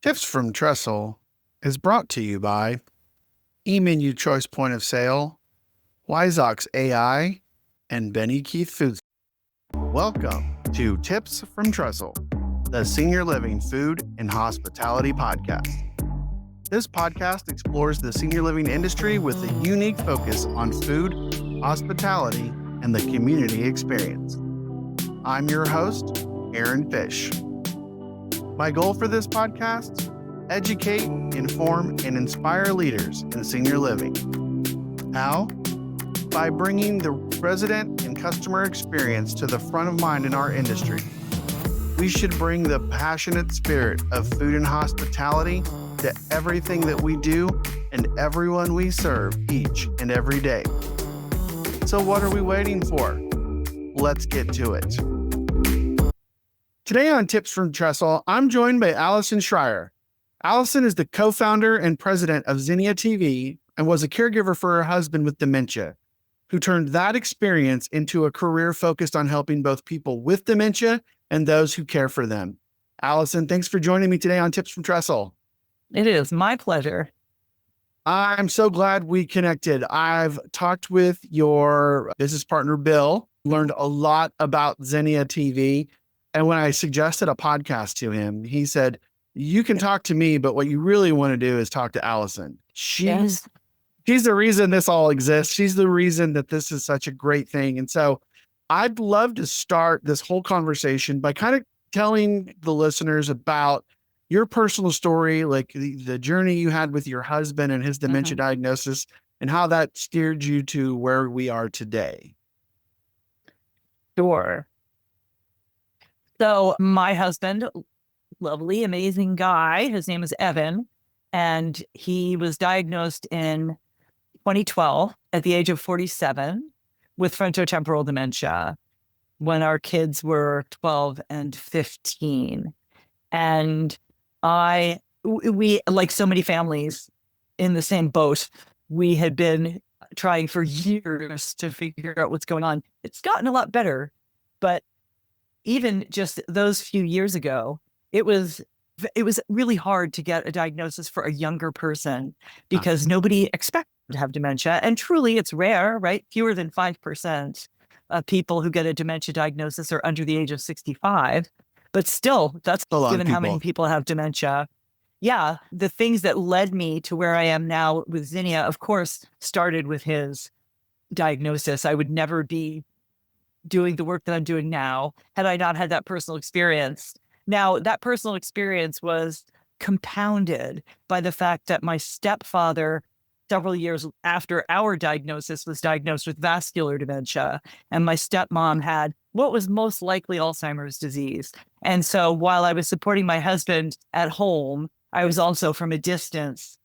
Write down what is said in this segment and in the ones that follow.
Tips from Trestle is brought to you by eMenu Choice Point of Sale, Wizox AI, and Benny Keith Foods. Welcome to Tips from Trestle, the Senior Living Food and Hospitality Podcast. This podcast explores the senior living industry with a unique focus on food, hospitality, and the community experience. I'm your host, Aaron Fish. My goal for this podcast: educate, inform, and inspire leaders in senior living. How? By bringing the resident and customer experience to the front of mind in our industry. We should bring the passionate spirit of food and hospitality to everything that we do and everyone we serve each and every day. So what are we waiting for? Let's get to it. Today on Tips from Trestle, I'm joined by Allyson Schrier. Allyson is the co-founder and president of Zinnia TV and was a caregiver for her husband with dementia, who turned that experience into a career focused on helping both people with dementia and those who care for them. Allyson, thanks for joining me today on Tips from Trestle. It is my pleasure. I'm so glad we connected. I've talked with your business partner, Bill, learned a lot about Zinnia TV. And when I suggested a podcast to him, he said, you can talk to me, but what you really want to do is talk to Allyson. She's the reason this all exists. She's the reason that this is such a great thing. And so I'd love to start this whole conversation by kind of telling the listeners about your personal story, like the journey you had with your husband and his dementia diagnosis, and how that steered you to where we are today. Sure. So my husband, lovely, amazing guy, his name is Evan, and he was diagnosed in 2012 at the age of 47 with frontotemporal dementia when our kids were 12 and 15. And we, like so many families in the same boat, we had been trying for years to figure out what's going on. It's gotten a lot better, but even just those few years ago, it was really hard to get a diagnosis for a younger person because nobody expects to have dementia. And truly, it's rare, right? Fewer than 5% of people who get a dementia diagnosis are under the age of 65. But still, that's given how many people have dementia. Yeah, the things that led me to where I am now with Zinnia, of course, started with his diagnosis. I would never be doing the work that I'm doing now had I not had that personal experience. Now, that personal experience was compounded by the fact that my stepfather, several years after our diagnosis, was diagnosed with vascular dementia, and my stepmom had what was most likely Alzheimer's disease. And so while I was supporting my husband at home, I was also from a distance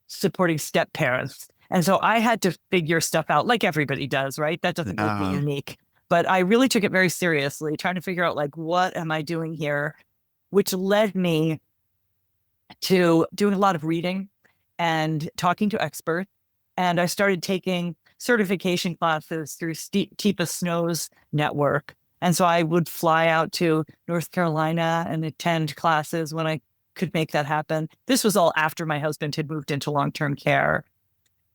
supporting step parents. And so I had to figure stuff out like everybody does, right? That doesn't make me unique. But I really took it very seriously, trying to figure out, like, what am I doing here? Which led me to doing a lot of reading and talking to experts. And I started taking certification classes through Teepa Snow's network. And so I would fly out to North Carolina and attend classes when I could make that happen. This was all after my husband had moved into long-term care.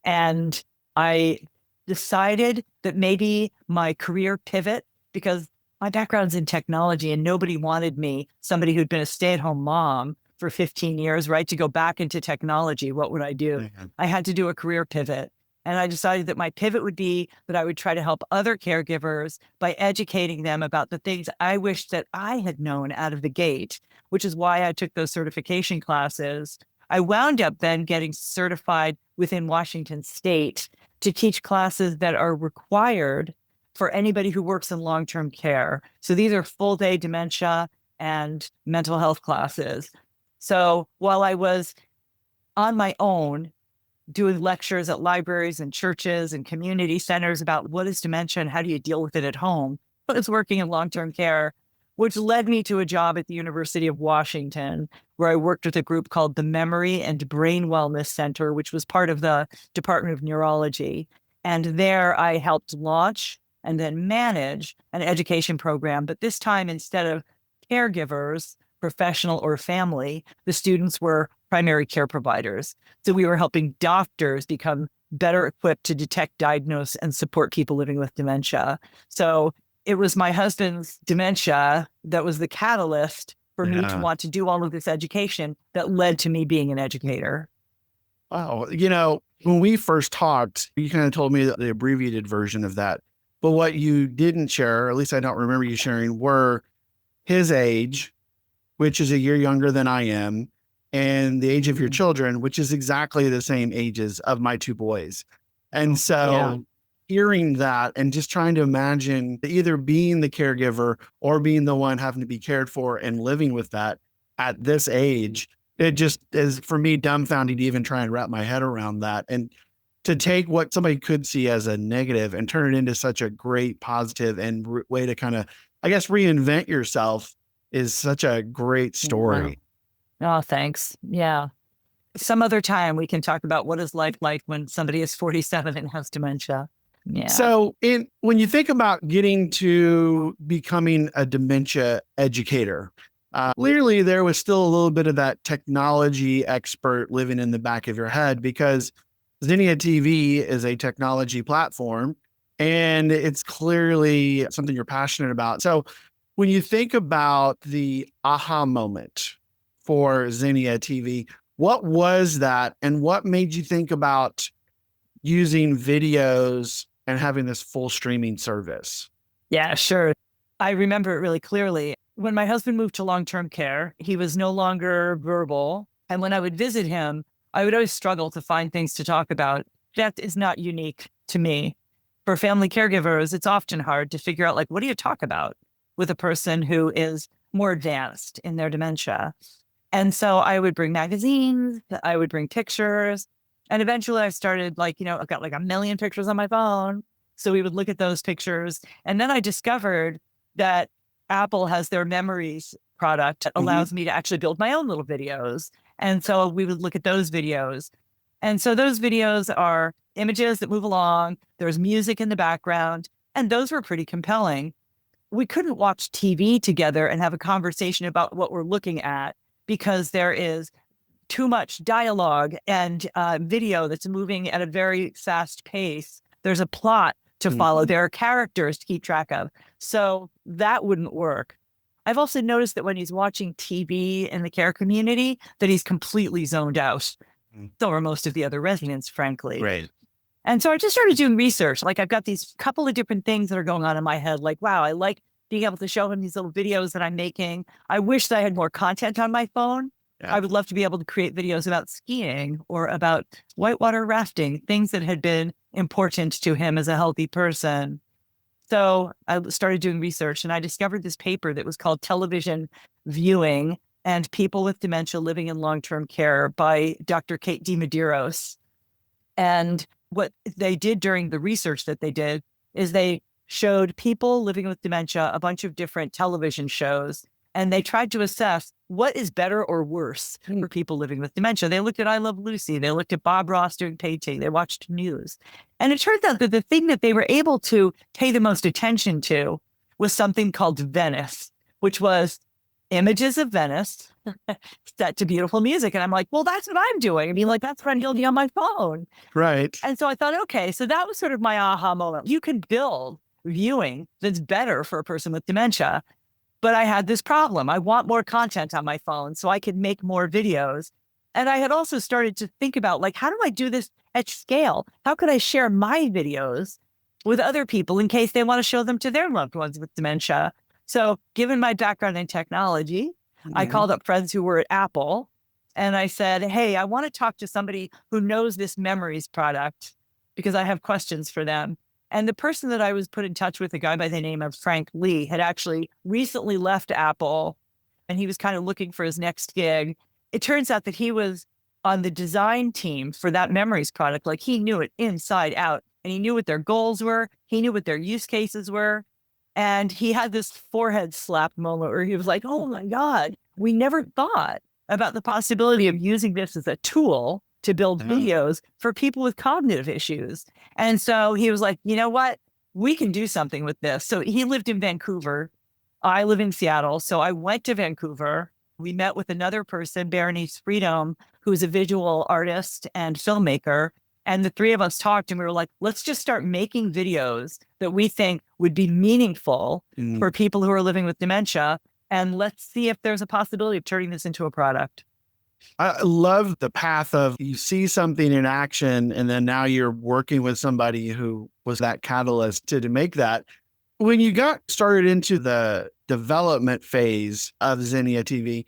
And I decided that maybe my career pivot, because my background's in technology and nobody wanted me, somebody who'd been a stay-at-home mom for 15 years, right, to go back into technology. What would I do? I had to do a career pivot. And I decided that my pivot would be that I would try to help other caregivers by educating them about the things I wished that I had known out of the gate, which is why I took those certification classes. I wound up then getting certified within Washington State to teach classes that are required for anybody who works in long-term care. So these are full-day dementia and mental health classes. So while I was on my own doing lectures at libraries and churches and community centers about what is dementia and how do you deal with it at home, I was working in long-term care, which led me to a job at the University of Washington, where I worked with a group called the Memory and Brain Wellness Center, which was part of the Department of Neurology. And there I helped launch and then manage an education program. But this time, instead of caregivers, professional or family, the students were primary care providers. So we were helping doctors become better equipped to detect, diagnose, and support people living with dementia. So it was my husband's dementia that was the catalyst for me to want to do all of this education that led to me being an educator. Wow. When we first talked, you kind of told me the abbreviated version of that. But what you didn't share, or at least I don't remember you sharing, were his age, which is a year younger than I am, and the age of your children, which is exactly the same ages of my two boys. And so hearing that and just trying to imagine either being the caregiver or being the one having to be cared for and living with that at this age, it just is, for me, dumbfounding to even try and wrap my head around that. And to take what somebody could see as a negative and turn it into such a great positive and way to kind of, I guess, reinvent yourself is such a great story. Oh, thanks. Yeah. Some other time we can talk about what is life like when somebody is 47 and has dementia. Yeah. So when you think about getting to becoming a dementia educator, clearly there was still a little bit of that technology expert living in the back of your head, because Zinnia TV is a technology platform and it's clearly something you're passionate about. So when you think about the aha moment for Zinnia TV, what was that? And what made you think about using videos and having this full streaming service? Yeah, sure. I remember it really clearly. When my husband moved to long-term care, he was no longer verbal. And when I would visit him, I would always struggle to find things to talk about. That is not unique to me. For family caregivers, it's often hard to figure out, like, what do you talk about with a person who is more advanced in their dementia? And so I would bring magazines, I would bring pictures. And eventually I started, I've got like a million pictures on my phone. So we would look at those pictures. And then I discovered that Apple has their memories product that allows me to actually build my own little videos. And so we would look at those videos. And so those videos are images that move along. There's music in the background. And those were pretty compelling. We couldn't watch TV together and have a conversation about what we're looking at because there is too much dialogue and video that's moving at a very fast pace. There's a plot to follow. There are characters to keep track of. So that wouldn't work. I've also noticed that when he's watching TV in the care community, that he's completely zoned out. So are most of the other residents, frankly. Right. And so I just started doing research. Like, I've got these couple of different things that are going on in my head. Like, wow, I like being able to show him these little videos that I'm making. I wish that I had more content on my phone. Yeah. I would love to be able to create videos about skiing or about whitewater rafting, things that had been important to him as a healthy person. So I started doing research and I discovered this paper that was called Television Viewing and People with Dementia Living in Long-Term Care by Dr. Kate DiMedeiros. And what they did during the research that they did is they showed people living with dementia a bunch of different television shows, and they tried to assess what is better or worse for people living with dementia. They looked at I Love Lucy. They looked at Bob Ross doing Payday. They watched news. And it turns out that the thing that they were able to pay the most attention to was something called Venice, which was images of Venice set to beautiful music. And I'm like, well, that's what I'm doing. I mean, like, that's what I'm building on my phone. Right. And so I thought, okay, so that was sort of my aha moment. You can build viewing that's better for a person with dementia. But I had this problem. I want more content on my phone so I could make more videos. And I had also started to think about, like, how do I do this at scale? How could I share my videos with other people in case they want to show them to their loved ones with dementia? So given my background in technology, I called up friends who were at Apple and I said, hey, I want to talk to somebody who knows this memories product because I have questions for them. And the person that I was put in touch with, a guy by the name of Frank Lee, had actually recently left Apple and he was kind of looking for his next gig. It turns out that he was on the design team for that memories product. Like, he knew it inside out and he knew what their goals were. He knew what their use cases were. And he had this forehead slap moment where he was like, oh my God, we never thought about the possibility of using this as a tool to build videos for people with cognitive issues. And so he was like, you know what? We can do something with this. So he lived in Vancouver. I live in Seattle. So I went to Vancouver we met with another person, Berenice Freedom, who's a visual artist and filmmaker. And the three of us talked and we were like, let's just start making videos that we think would be meaningful for people who are living with dementia. And let's see if there's a possibility of turning this into a product. I love the path of you see something in action and then now you're working with somebody who was that catalyst to make that. When you got started into the development phase of Zinnia TV,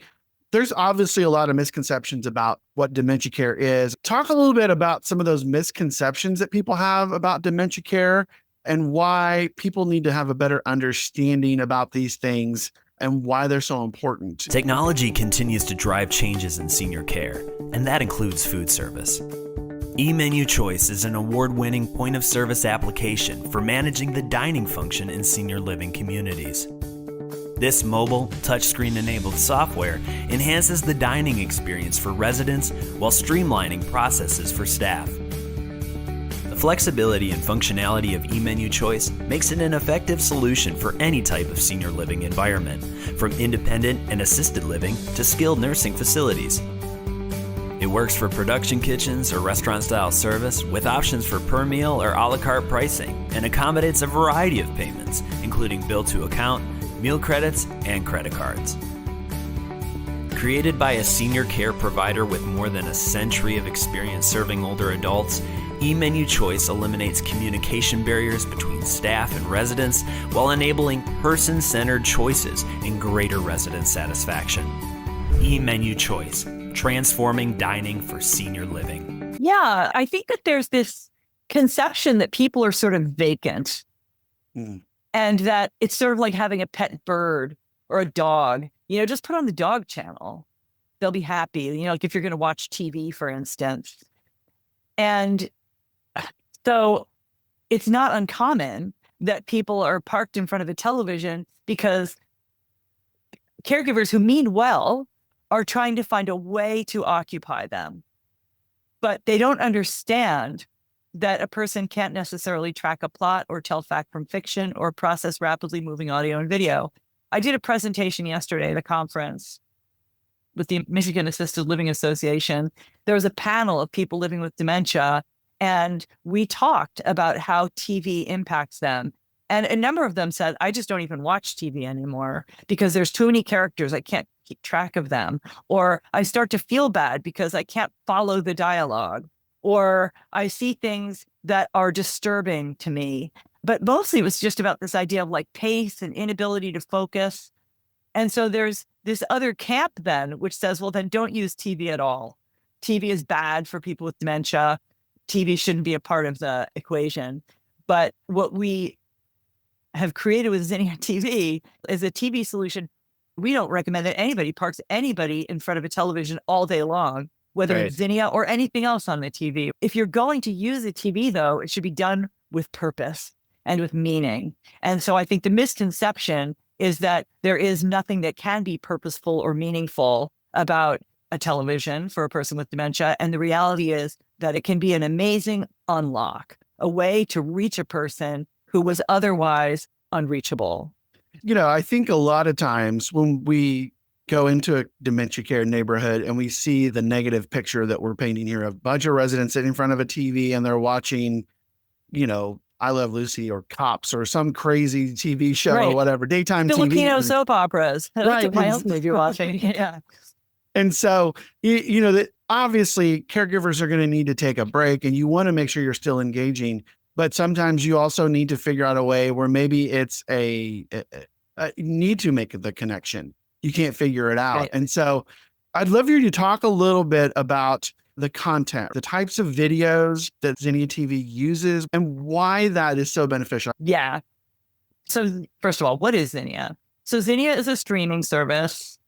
there's obviously a lot of misconceptions about what dementia care is. Talk a little bit about some of those misconceptions that people have about dementia care and why people need to have a better understanding about these things and why they're so important. Technology continues to drive changes in senior care, and that includes food service. eMenu Choice is an award-winning point-of-service application for managing the dining function in senior living communities. This mobile, touchscreen-enabled software enhances the dining experience for residents while streamlining processes for staff. The flexibility and functionality of eMenu Choice makes it an effective solution for any type of senior living environment, from independent and assisted living to skilled nursing facilities. It works for production kitchens or restaurant-style service with options for per meal or a la carte pricing and accommodates a variety of payments, including bill to account, meal credits, and credit cards. Created by a senior care provider with more than a century of experience serving older adults, eMenu Choice eliminates communication barriers between staff and residents while enabling person-centered choices and greater resident satisfaction. eMenu Choice, transforming dining for senior living. Yeah, I think that there's this conception that people are sort of vacant. And that it's sort of like having a pet bird or a dog, just put on the dog channel. They'll be happy, like if you're going to watch TV, for instance. And so it's not uncommon that people are parked in front of a television because caregivers who mean well are trying to find a way to occupy them. But they don't understand that a person can't necessarily track a plot or tell fact from fiction or process rapidly moving audio and video. I did a presentation yesterday at a conference with the Michigan Assisted Living Association. There was a panel of people living with dementia, and we talked about how TV impacts them. And a number of them said, I just don't even watch TV anymore because there's too many characters. I can't keep track of them. Or I start to feel bad because I can't follow the dialogue. Or I see things that are disturbing to me. But mostly it was just about this idea of like pace and inability to focus. And so there's this other camp then, which says, well, then don't use TV at all. TV is bad for people with dementia. TV shouldn't be a part of the equation. But what we have created with Zinnia TV is a TV solution. We don't recommend that anybody parks anybody in front of a television all day long, whether it's Zinnia or anything else on the TV. If you're going to use a TV, though, it should be done with purpose and with meaning. And so I think the misconception is that there is nothing that can be purposeful or meaningful about a television for a person with dementia. And the reality is that it can be an amazing unlock, a way to reach a person who was otherwise unreachable. I think a lot of times when we go into a dementia care neighborhood and we see the negative picture that we're painting here of a bunch of residents sitting in front of a TV and they're watching, I Love Lucy or Cops or some crazy TV show or whatever, daytime Filipino TV. soap operas. That's what my husband you're watching. Yeah. And so, that obviously caregivers are going to need to take a break and you want to make sure you're still engaging. But sometimes you also need to figure out a way where maybe it's you need to make the connection. You can't figure it out. Right. And so I'd love you to talk a little bit about the content, the types of videos that Zinnia TV uses and why that is so beneficial. Yeah. So first of all, what is Zinnia? So Zinnia is a streaming service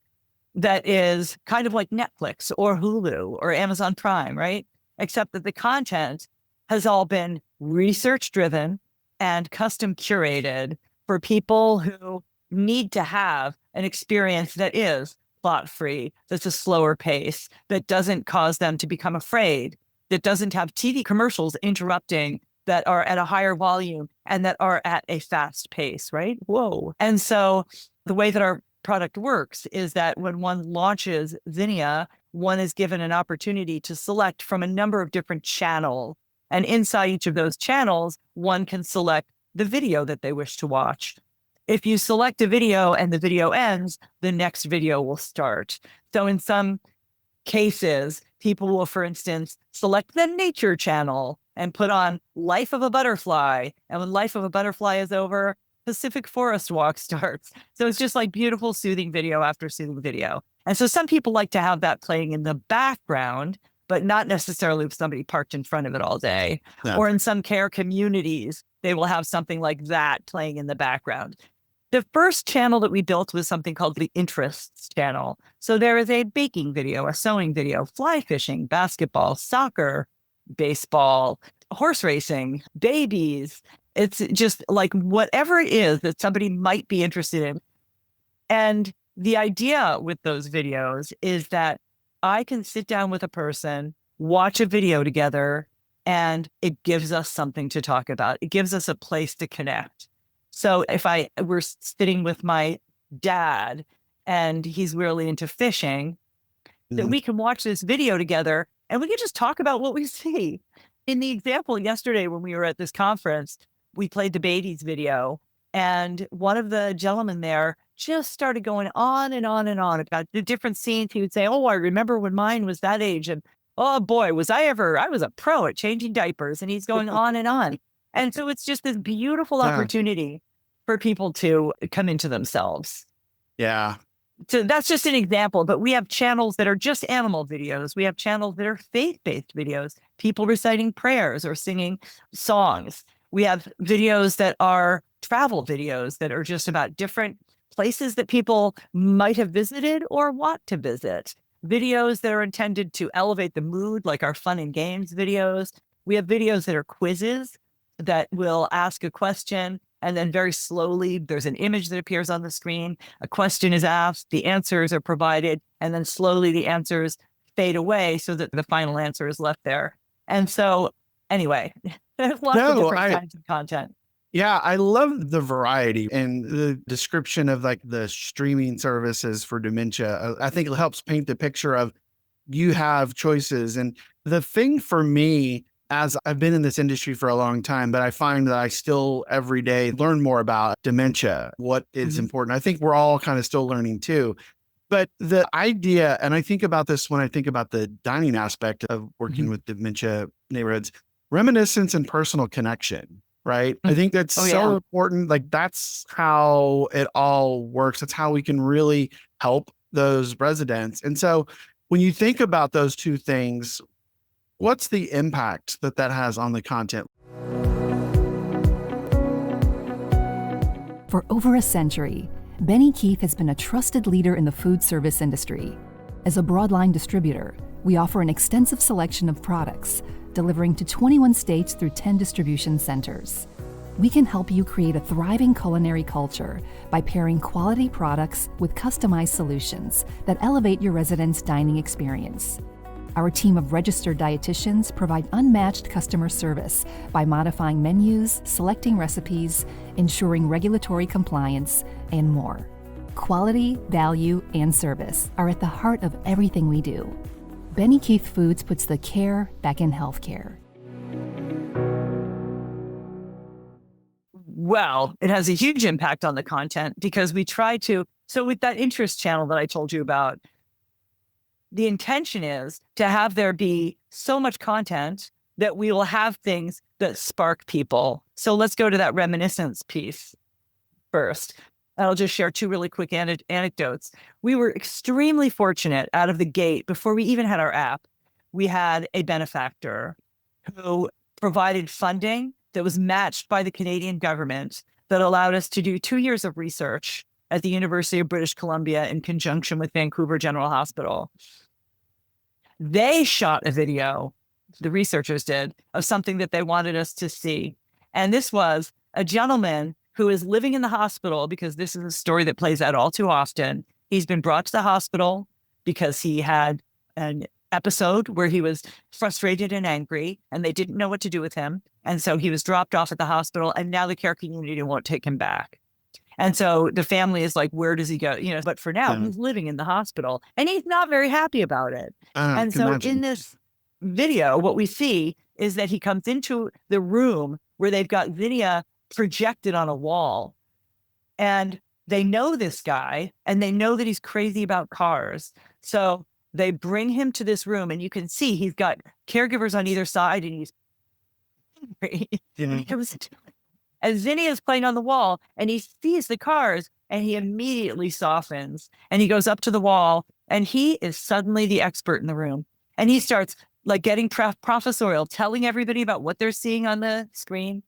that is kind of like Netflix or Hulu or Amazon Prime, right? Except that the content has all been research-driven and custom curated for people who need to have an experience that is plot-free, that's a slower pace, that doesn't cause them to become afraid, that doesn't have TV commercials interrupting, that are at a higher volume and that are at a fast pace, right? Whoa. And so the way that our product works is that when one launches Zinnia, one is given an opportunity to select from a number of different channels. And inside each of those channels, one can select the video that they wish to watch. If you select a video and the video ends, the next video will start. So in some cases, people will, for instance, select the nature channel and put on Life of a Butterfly. And when Life of a Butterfly is over, Pacific Forest Walk starts. So it's just like beautiful, soothing video after soothing video. And so some people like to have that playing in the background, but not necessarily with somebody parked in front of it all day. Yeah. Or in some care communities, they will have something like that playing in the background. The first channel that we built was something called the interests channel. So there is a baking video, a sewing video, fly fishing, basketball, soccer, baseball, horse racing, babies. It's just like whatever it is that somebody might be interested in. And the idea with those videos is that I can sit down with a person, watch a video together, and it gives us something to talk about. It gives us a place to connect. So if I were sitting with my dad and he's really into fishing, that we can watch this video together and we can just talk about what we see. In the example yesterday when we were at this conference, we played the babies video, and one of the gentlemen there just started going on and on and on about the different scenes. He would say, oh, I remember when mine was that age. And oh boy, I was a pro at changing diapers. And he's going on and on. And so it's just this beautiful opportunity for people to come into themselves. Yeah. So that's just an example, but we have channels that are just animal videos. We have channels that are faith-based videos, people reciting prayers or singing songs. We have videos that are travel videos that are just about different places that people might have visited or want to visit. Videos that are intended to elevate the mood, like our fun and games videos. We have videos that are quizzes that will ask a question, and then very slowly there's an image that appears on the screen. A question is asked, the answers are provided, and then slowly the answers fade away so that the final answer is left there. And so anyway, there's lots of different kinds of content. Yeah, I love the variety and the description of like the streaming services for dementia. I think it helps paint the picture of you have choices. And the thing for me, as I've been in this industry for a long time, but I find that I still every day learn more about dementia, what is important. I think we're all kind of still learning too. But the idea, and I think about this when I think about the dining aspect of working with dementia neighborhoods, reminiscence and personal connection, right? I think that's so important. Like that's how it all works. That's how we can really help those residents. And so when you think about those two things, what's the impact that that has on the content? For over a century, Benny Keith has been a trusted leader in the food service industry. As a broadline distributor, we offer an extensive selection of products, delivering to 21 states through 10 distribution centers. We can help you create a thriving culinary culture by pairing quality products with customized solutions that elevate your residents' dining experience. Our team of registered dietitians provide unmatched customer service by modifying menus, selecting recipes, ensuring regulatory compliance, and more. Quality, value, and service are at the heart of everything we do. Benny Keith Foods puts the care back in healthcare. Well, it has a huge impact on the content because we try to, so with that interest channel that I told you about, the intention is to have there be so much content that we will have things that spark people. So let's go to that reminiscence piece first. I'll just share two really quick anecdotes. We were extremely fortunate out of the gate before we even had our app. We had a benefactor who provided funding that was matched by the Canadian government that allowed us to do 2 years of research at the University of British Columbia in conjunction with Vancouver General Hospital. They shot a video, the researchers did, of something that they wanted us to see. And this was a gentleman who is living in the hospital, because this is a story that plays out all too often. He's been brought to the hospital because he had an episode where he was frustrated and angry and they didn't know what to do with him. And so he was dropped off at the hospital and now the care community won't take him back. And so the family is like, where does he go? But for now, he's living in the hospital and he's not very happy about it. And so in this video, what we see is that he comes into the room where they've got Zinnia projected on a wall. And they know this guy and they know that he's crazy about cars. So they bring him to this room and you can see he's got caregivers on either side and he's angry. And Zinnia is playing on the wall and he sees the cars and he immediately softens and he goes up to the wall and he is suddenly the expert in the room. And he starts like getting professorial, telling everybody about what they're seeing on the screen.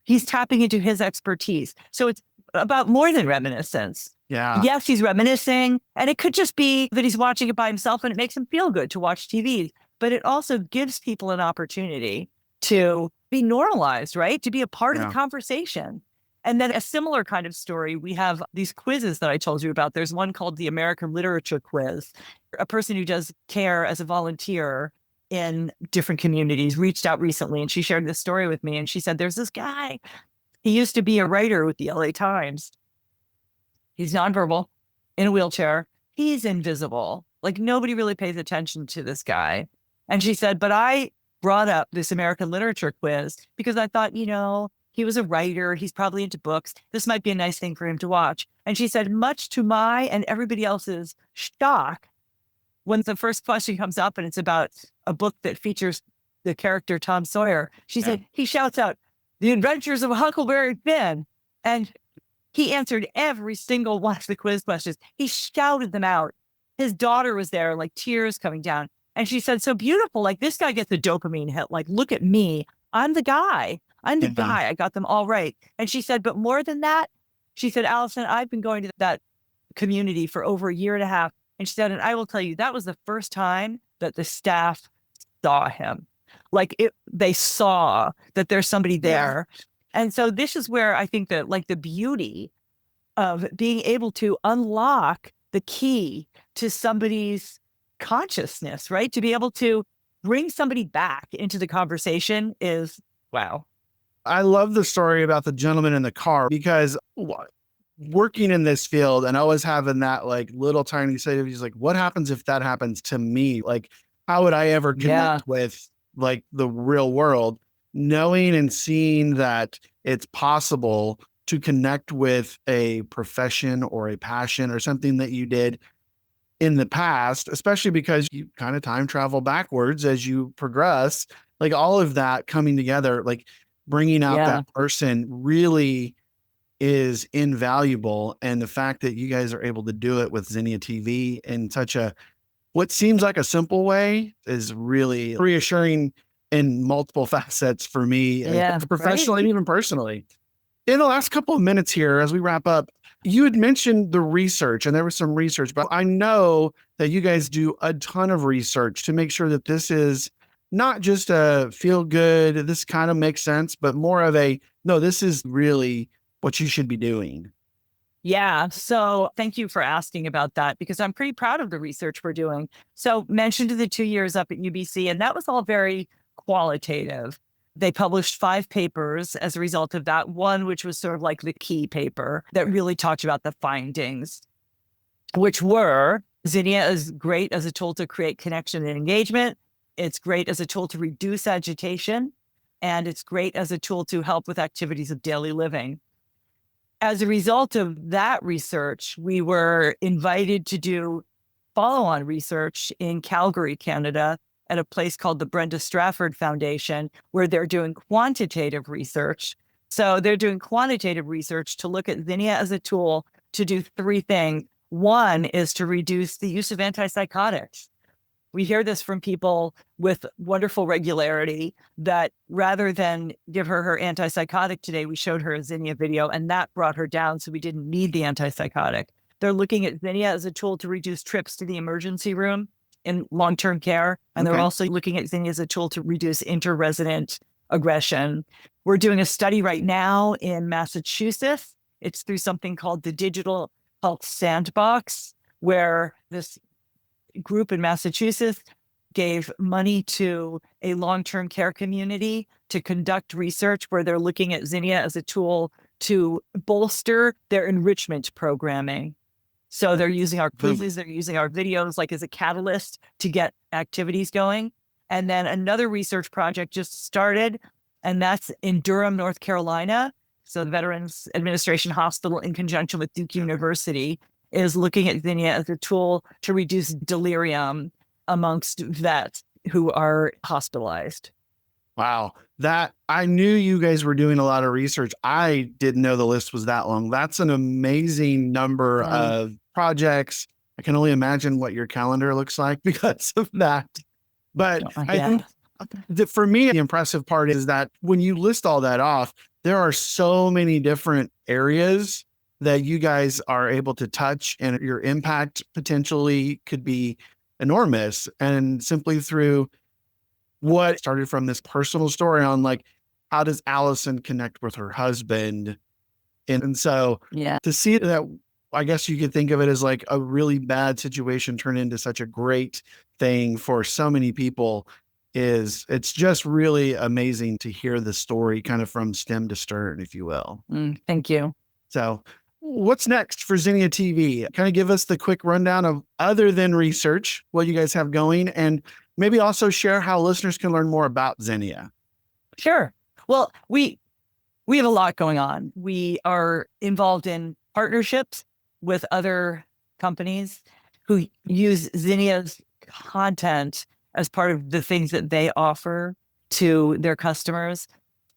He's tapping into his expertise. So it's about more than reminiscence. Yeah. Yes, he's reminiscing. And it could just be that he's watching it by himself and it makes him feel good to watch TV. But it also gives people an opportunity to be normalized, right? To be a part of the conversation. And then a similar kind of story, we have these quizzes that I told you about. There's one called the American Literature Quiz. A person who does care as a volunteer in different communities reached out recently and she shared this story with me. And she said, there's this guy. He used to be a writer with the LA Times. He's nonverbal, in a wheelchair. He's invisible. Like nobody really pays attention to this guy. And she said, but I brought up this American Literature Quiz because I thought, he was a writer. He's probably into books. This might be a nice thing for him to watch. And she said, much to my and everybody else's shock, when the first question comes up and it's about a book that features the character Tom Sawyer, she said, he shouts out, The Adventures of Huckleberry Finn. And he answered every single one of the quiz questions. He shouted them out. His daughter was there, like tears coming down. And she said, so beautiful. Like this guy gets a dopamine hit. Like, look at me. I'm the guy. I'm the guy. I got them all right. And she said, but more than that, she said, Allyson, I've been going to that community for over a year and a half. And she said, and I will tell you, that was the first time that the staff saw him. Like they saw that there's somebody there. And so this is where I think that like the beauty of being able to unlock the key to somebody's consciousness, right? To be able to bring somebody back into the conversation is wow. I love the story about the gentleman in the car because working in this field and always having that like little tiny side of, he's like, what happens if that happens to me? Like, how would I ever connect with like the real world? Knowing and seeing that it's possible to connect with a profession or a passion or something that you did in the past, especially because you kind of time travel backwards as you progress, like all of that coming together, like bringing out that person really is invaluable. And the fact that you guys are able to do it with Zinnia TV in such a, what seems like a simple way is really reassuring in multiple facets for me, professionally and even personally. In the last couple of minutes here, as we wrap up, you had mentioned the research and there was some research, but I know that you guys do a ton of research to make sure that this is not just a feel good, this kind of makes sense, but more of a, no, this is really what you should be doing. Yeah. So thank you for asking about that because I'm pretty proud of the research we're doing. So mentioned the 2 years up at UBC, and that was all very qualitative. They published 5 papers as a result of that. One, which was sort of like the key paper that really talked about the findings, which were Zinnia is great as a tool to create connection and engagement. It's great as a tool to reduce agitation. And it's great as a tool to help with activities of daily living. As a result of that research, we were invited to do follow-on research in Calgary, Canada, at a place called the Brenda Strafford Foundation, where they're doing quantitative research. So they're doing quantitative research to look at Zinnia as a tool to do 3 things. One is to reduce the use of antipsychotics. We hear this from people with wonderful regularity that rather than give her antipsychotic today, we showed her a Zinnia video and that brought her down. So we didn't need the antipsychotic. They're looking at Zinnia as a tool to reduce trips to the emergency room in long-term care. And they're also looking at Zinnia as a tool to reduce inter-resident aggression. We're doing a study right now in Massachusetts. It's through something called the Digital Health Sandbox, where this group in Massachusetts gave money to a long-term care community to conduct research where they're looking at Zinnia as a tool to bolster their enrichment programming. So they're using our quizzes, they're using our videos like as a catalyst to get activities going. And then another research project just started, and that's in Durham, North Carolina. So the Veterans Administration Hospital, in conjunction with Duke University, is looking at Zinnia as a tool to reduce delirium amongst vets who are hospitalized. Wow. I knew you guys were doing a lot of research. I didn't know the list was that long. That's an amazing number of projects. I can only imagine what your calendar looks like because of that. But I think that for me, the impressive part is that when you list all that off, there are so many different areas that you guys are able to touch, and your impact potentially could be enormous. And simply through what started from this personal story on like, how does Allyson connect with her husband? And so to see that, I guess you could think of it as like a really bad situation turned into such a great thing for so many people it's just really amazing to hear the story kind of from stem to stern, if you will. Thank you. So what's next for Zinnia TV? Kind of give us the quick rundown of, other than research, what you guys have going, and maybe also share how listeners can learn more about Zinnia. Sure. Well, we have a lot going on. We are involved in partnerships with other companies who use Zinnia's content as part of the things that they offer to their customers.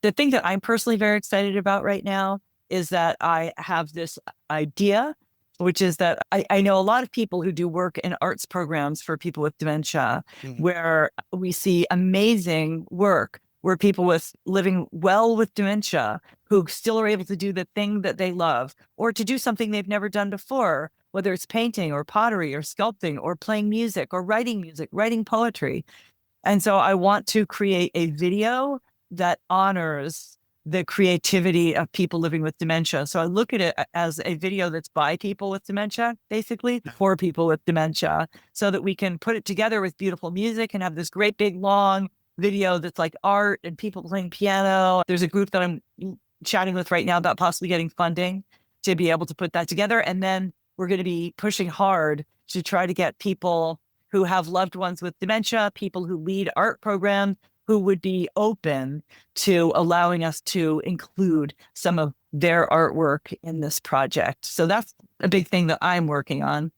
The thing that I'm personally very excited about right now is that I have this idea, which is that I know a lot of people who do work in arts programs for people with dementia, where we see amazing work where people with living well with dementia who still are able to do the thing that they love, or to do something they've never done before, whether it's painting or pottery or sculpting or playing music, writing poetry. And so I want to create a video that honors the creativity of people living with dementia. So I look at it as a video that's by people with dementia, basically for people with dementia, so that we can put it together with beautiful music and have this great big long video that's like art and people playing piano. There's a group that I'm chatting with right now about possibly getting funding to be able to put that together. And then we're going to be pushing hard to try to get people who have loved ones with dementia, people who lead art programs, who would be open to allowing us to include some of their artwork in this project. So that's a big thing that I'm working on.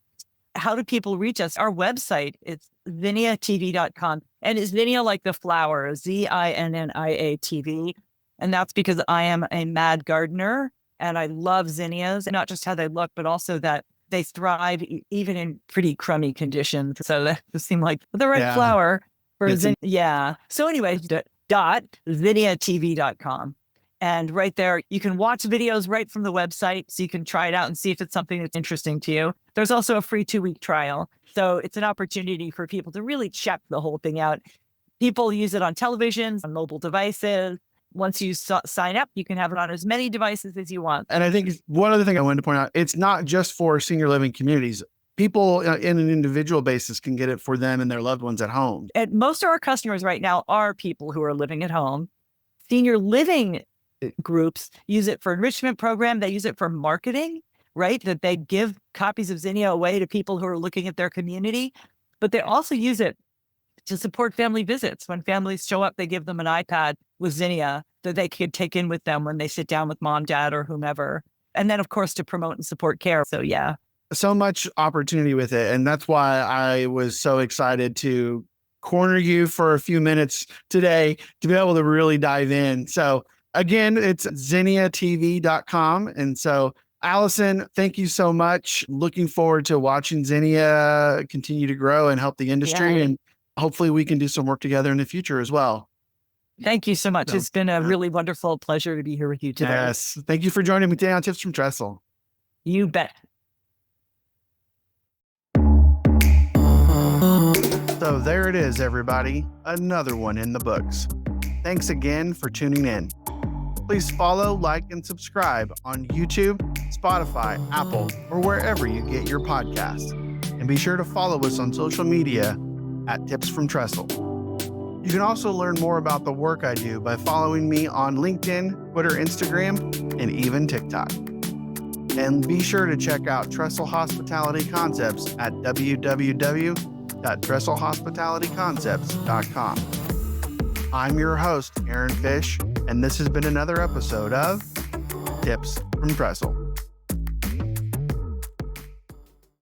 How do people reach us? Our website, it's zinnia.tv.com. And it's Zinnia like the flower, Zinnia TV. And that's because I am a mad gardener and I love zinnias, and not just how they look, but also that they thrive even in pretty crummy conditions. So that seemed like the right flower for Zinnia. So anyway, .zinniatv.com. And right there, you can watch videos right from the website, so you can try it out and see if it's something that's interesting to you. There's also a free 2-week trial. So it's an opportunity for people to really check the whole thing out. People use it on televisions, on mobile devices. Once you sign up, you can have it on as many devices as you want. And I think one other thing I wanted to point out, it's not just for senior living communities. People in an individual basis can get it for them and their loved ones at home. And most of our customers right now are people who are living at home. Senior living groups use it for enrichment program. They use it for marketing, right? That they give copies of Zinnia away to people who are looking at their community, but they also use it to support family visits. When families show up, they give them an iPad with Zinnia that they could take in with them when they sit down with mom, dad, or whomever. And then, of course, to promote and support care. So, yeah. So much opportunity with it. And that's why I was so excited to corner you for a few minutes today to be able to really dive in. So again, it's zinniatv.com. And so, Allyson, thank you so much. Looking forward to watching Zinnia continue to grow and help the industry. And hopefully we can do some work together in the future as well. Thank you so much. It's been a really wonderful pleasure to be here with you today. Yes. Thank you for joining me today on Tips from Trestle. You bet. So there it is, everybody. Another one in the books. Thanks again for tuning in. Please follow, like, and subscribe on YouTube, Spotify, Apple, or wherever you get your podcasts. And be sure to follow us on social media at Tips from Trestle. You can also learn more about the work I do by following me on LinkedIn, Twitter, Instagram, and even TikTok. And be sure to check out Trestle Hospitality Concepts at www.trestlehospitalityconcepts.com. I'm your host, Aaron Fish, and this has been another episode of Tips from Trestle.